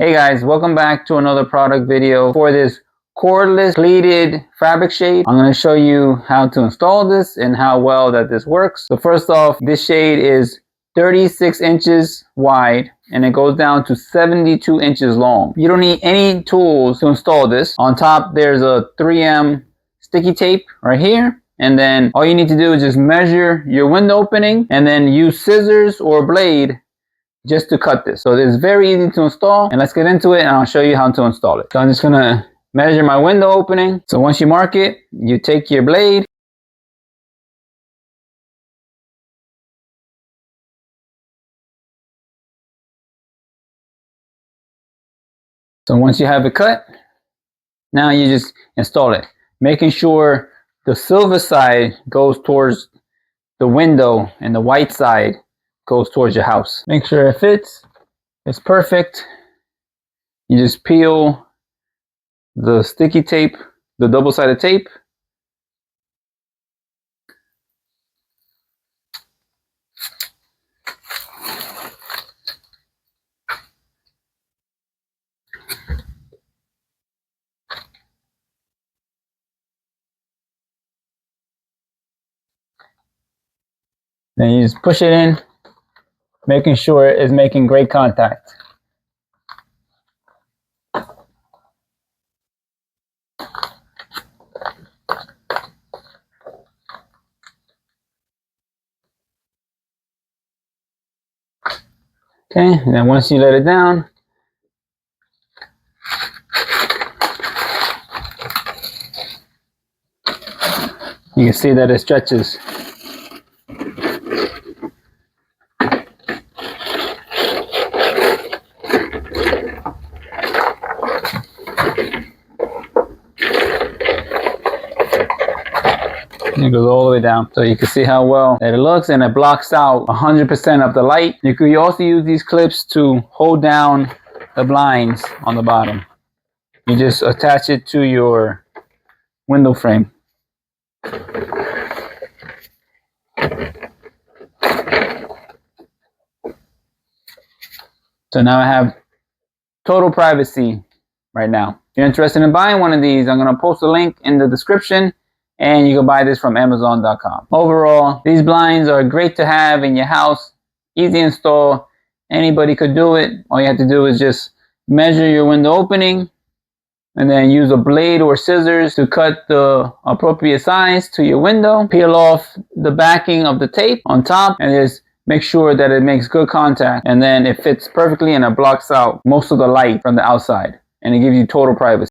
Hey guys, welcome back to another product video for this cordless pleated fabric shade. I'm going to show you how to install this and how well that this works. So first off, this shade is 36 inches wide and it goes down to 72 inches long. You don't need any tools to install this. On top there's a 3M sticky tape right here. And then all you need to do is just measure your window opening and then use scissors or a blade just to cut this. So it's very easy to install, and let's get into it and I'll show you how to install it. So I'm just gonna measure my window opening. So once you mark it, you take your blade so once you have it cut, now you just install it, making sure the silver side goes towards the window and the white side goes towards your house. Make sure it fits. It's perfect. You just peel the sticky tape, the double-sided tape. Then you just push it in, making sure it's making great contact. Okay, and then once you let it down, you can see that it stretches. It goes all the way down, so you can see how well that it looks, and it blocks out 100% of the light. You could also use these clips to hold down the blinds on the bottom. You just attach it to your window frame. So now I have total privacy right now. If you're interested in buying one of these, I'm going to post a link in the description, and you can buy this from Amazon.com. Overall, these blinds are great to have in your house. Easy install. Anybody could do it. All you have to do is just measure your window opening and then use a blade or scissors to cut the appropriate size to your window. Peel off the backing of the tape on top and just make sure that it makes good contact, and then it fits perfectly and it blocks out most of the light from the outside, and it gives you total privacy.